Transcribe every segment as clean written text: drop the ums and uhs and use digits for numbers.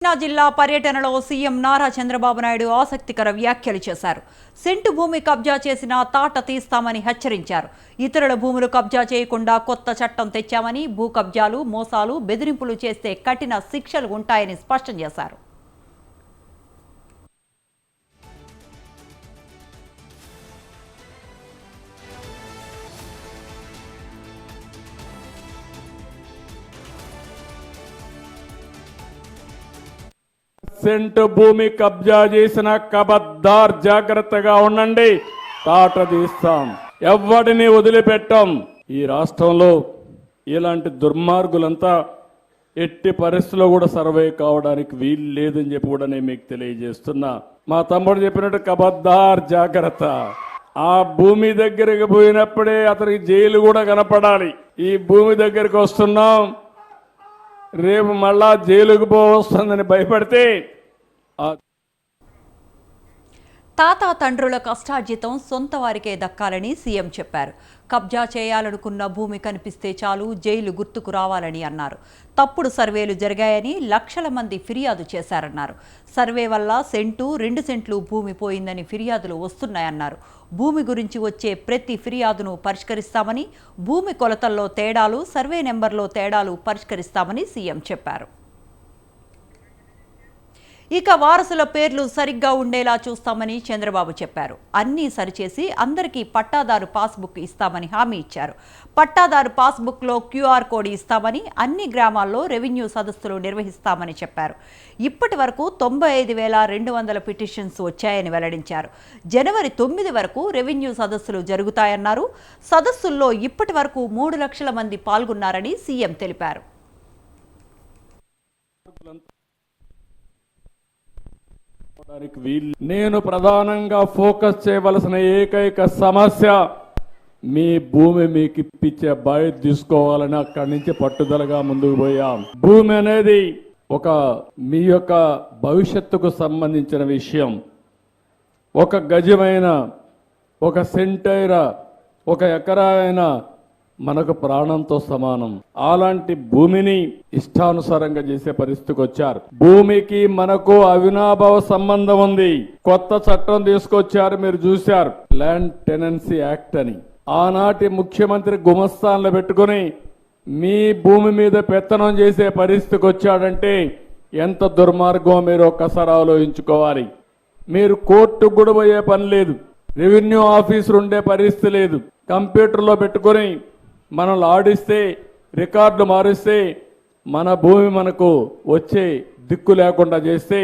కృష్ణా జిల్లా పర్యటనలో సీఎం నారా చంద్రబాబు నాయుడు ఆసక్తికర వ్యాఖ్యలు చేశారు. సెంటు భూమి కబ్జా చేసినా తాట తీస్తామని హెచ్చరించారు. ఇతరుల భూములు కబ్జా చేయకుండా కొత్త చట్టం తెచ్చామని, భూ కబ్జాలు, మోసాలు, బెదిరింపులు చేస్తే కఠిన శిక్షలు ఉంటాయని స్పష్టం చేశారు. సెంటు భూమి కబ్జా చేసిన కబద్దార్ జాగ్రత్తగా ఉండండి, తాట తీస్తాం, ఎవ్వడిని వదిలిపెట్టాం. ఈ రాష్ట్రంలో ఇలాంటి దుర్మార్గులంతా ఎట్టి పరిస్థితుల్లో కూడా సర్వే కావడానికి వీలు లేదని చెప్పి కూడా నేను మీకు తెలియజేస్తున్నా. మా తమ్ముడు చెప్పినట్టు కబద్దార్ జాగ్రత్త. ఆ భూమి దగ్గరికి పోయినప్పుడే అతనికి జైలు కూడా కనపడాలి. ఈ భూమి దగ్గరికి వస్తున్నాం, రేపు మళ్ళా జైలుకు పోవస్తుందని భయపడితే తాత తండ్రుల కష్టార్జితం సొంత వారికే దక్కాలని సీఎం చెప్పారు. కబ్జా చేయాలనుకున్న భూమి కనిపిస్తే చాలు జైలు గుర్తుకు రావాలని అన్నారు. తప్పుడు సర్వేలు జరిగాయని లక్షల మంది ఫిర్యాదు చేశారన్నారు. సర్వే వల్ల సెంటు 2 సెంట్లు భూమి పోయిందని ఫిర్యాదులు వస్తున్నాయన్నారు. భూమి గురించి వచ్చే ప్రతి ఫిర్యాదును పరిష్కరిస్తామని, భూమి కొలతల్లో తేడాలు, సర్వే నెంబర్లో తేడాలు పరిష్కరిస్తామని సీఎం చెప్పారు. ఇక వారసుల పేర్లు సరిగ్గా ఉండేలా చూస్తామని చంద్రబాబు చెప్పారు. అన్నీ సరిచేసి అందరికీ పట్టాదారు పాస్బుక్ ఇస్తామని హామీ ఇచ్చారు. పట్టాదారు పాస్బుక్లో QR కోడ్ ఇస్తామని, అన్ని గ్రామాల్లో రెవెన్యూ సదస్సులు నిర్వహిస్తామని చెప్పారు. ఇప్పటి వరకు 95,200 పిటిషన్స్ వచ్చాయని వెల్లడించారు. జనవరి 9 వరకు రెవెన్యూ సదస్సులు జరుగుతాయన్నారు. సదస్సుల్లో ఇప్పటి వరకు 3 లక్షల మంది పాల్గొన్నారని సీఎం తెలిపారు. నేను ప్రధానంగా ఫోకస్ చేయవలసిన ఏకైక సమస్య మీ భూమి మీకు ఇప్పించే బాధ్యత తీసుకోవాలని అక్కడి నుంచి పట్టుదలగా ముందుకు పోయాం. భూమి అనేది మీ యొక్క భవిష్యత్తుకు సంబంధించిన విషయం. ఒక గజమైన, ఒక సెంటైన, ఒక ఎకరా అయినా మనకు ప్రాణంతో సమానం. అలాంటి భూమిని ఇష్టానుసారంగా చేసే పరిస్థితికి వచ్చారు. భూమికి మనకు అవినాభావ సంబంధం ఉంది. కొత్త చట్టం తీసుకొచ్చారు, మీరు చూశారు, ల్యాండ్ టెనెన్సీ యాక్ట్ అని. ఆనాటి ముఖ్యమంత్రి గుమస్తాన్లు పెట్టుకుని మీ భూమి మీద పెత్తనం చేసే పరిస్థితికి వచ్చాడంటే ఎంత దుర్మార్గం మీరు ఒక్కసారి ఆలోచించుకోవాలి. మీరు కోర్టుకు కూడా పోయే పని లేదు, రెవెన్యూ ఆఫీసర్ ఉండే పరిస్థితి లేదు. కంప్యూటర్లో పెట్టుకుని మనల్ని ఆడిస్తే, రికార్డులు మారిస్తే, మన భూమి మనకు వచ్చే దిక్కు లేకుండా చేస్తే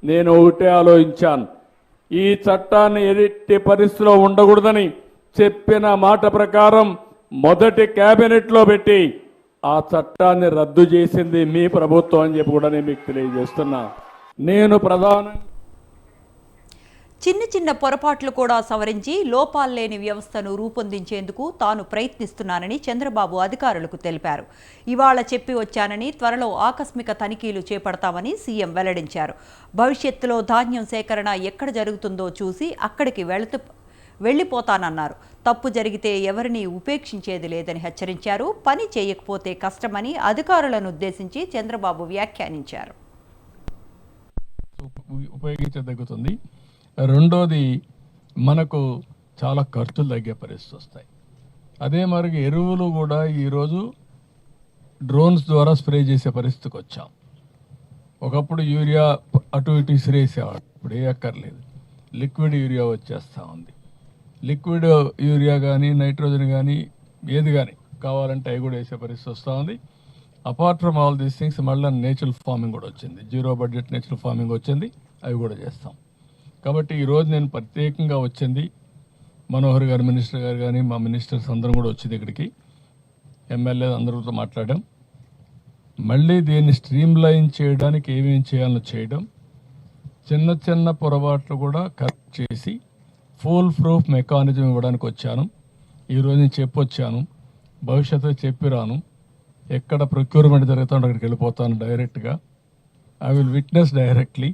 నేను ఒకటే ఆలోచించాను, ఈ చట్టాన్ని ఎట్టి పరిస్థితిలో ఉండకూడదని చెప్పిన మాట ప్రకారం మొదటి కేబినెట్లో పెట్టి ఆ చట్టాన్ని రద్దు చేసింది మీ ప్రభుత్వం అని చెప్పి కూడా నేను మీకు తెలియజేస్తున్నా. నేను చిన్న పొరపాట్లు కూడా సవరించి లోపాలు లేని వ్యవస్థను రూపొందించేందుకు తాను ప్రయత్నిస్తున్నానని చంద్రబాబు అధికారులకు తెలిపారు. ఇవాళ చెప్పి వచ్చానని, త్వరలో ఆకస్మిక తనిఖీలు చేపడతామని సీఎం వెల్లడించారు. భవిష్యత్తులో ధాన్యం సేకరణ ఎక్కడ జరుగుతుందో చూసి అక్కడికి వెళ్లిపోతానన్నారు. తప్పు జరిగితే ఎవరిని ఉపేక్షించేది లేదని హెచ్చరించారు. పని చేయకపోతే కష్టమని అధికారులను ఉద్దేశించి చంద్రబాబు వ్యాఖ్యానించారు. ఉపయోగించదగ్గుతుంది. రెండోది, మనకు చాలా ఖర్చులు తగ్గే పరిస్థితి వస్తాయి. అదే మరి ఎరువులు కూడా ఈరోజు డ్రోన్స్ ద్వారా స్ప్రే చేసే పరిస్థితికి వచ్చాం. ఒకప్పుడు యూరియా అటు ఇటు ఇసిరేసేవాడు, ఇప్పుడు ఏ అక్కర్లేదు, లిక్విడ్ యూరియా వచ్చేస్తూ ఉంది. లిక్విడ్ యూరియా కానీ, నైట్రోజన్ కానీ, ఏది కానీ కావాలంటే అవి కూడా వేసే పరిస్థితి వస్తూ ఉంది. Apart from all these things మళ్ళీ నేచురల్ ఫార్మింగ్ కూడా వచ్చింది, 0 బడ్జెట్ నేచురల్ ఫార్మింగ్ వచ్చింది, అవి కూడా చేస్తాం. కాబట్టి ఈరోజు నేను ప్రత్యేకంగా వచ్చింది, మనోహర్ గారు మినిస్టర్ గారు కానీ మా మినిస్టర్స్ అందరం కూడా వచ్చింది ఇక్కడికి, ఎమ్మెల్యే అందరితో మాట్లాడాం. మళ్ళీ దీన్ని స్ట్రీమ్లైన్ చేయడానికి ఏమేమి చేయాలో చేయడం, చిన్న పొరపాట్లు కూడా కరెక్ట్ చేసి ఫుల్ ప్రూఫ్ మెకానిజం ఇవ్వడానికి వచ్చాను. ఈరోజు నేను చెప్పొచ్చాను, భవిష్యత్తులో చెప్పిరాను. ఎక్కడ ప్రొక్యూర్మెంట్ జరుగుతుందో అక్కడికి వెళ్ళిపోతాను డైరెక్ట్గా. I will witness directly,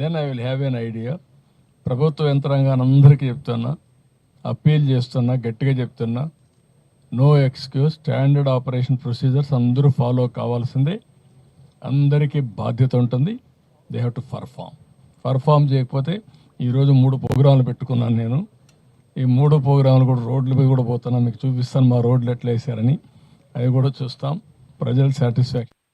then I will have an idea. ప్రభుత్వ యంత్రాంగాన్ని అందరికీ చెప్తున్నా, అప్పీల్ చేస్తున్నా, గట్టిగా చెప్తున్నా, no excuse, standard operation procedures అందరూ ఫాలో కావాల్సిందే. అందరికీ బాధ్యత ఉంటుంది. దే హ్యావ్ టు పర్ఫామ్ చేయకపోతే ఈరోజు 3 ప్రోగ్రాంలు పెట్టుకున్నాను నేను. ఈ 3 ప్రోగ్రాంలు కూడా రోడ్లపై కూడా పోతున్నా, మీకు చూపిస్తాను మా రోడ్లు ఎట్లా వేసారని. అవి కూడా చూస్తాం. ప్రజల సాటిస్ఫాక్షన్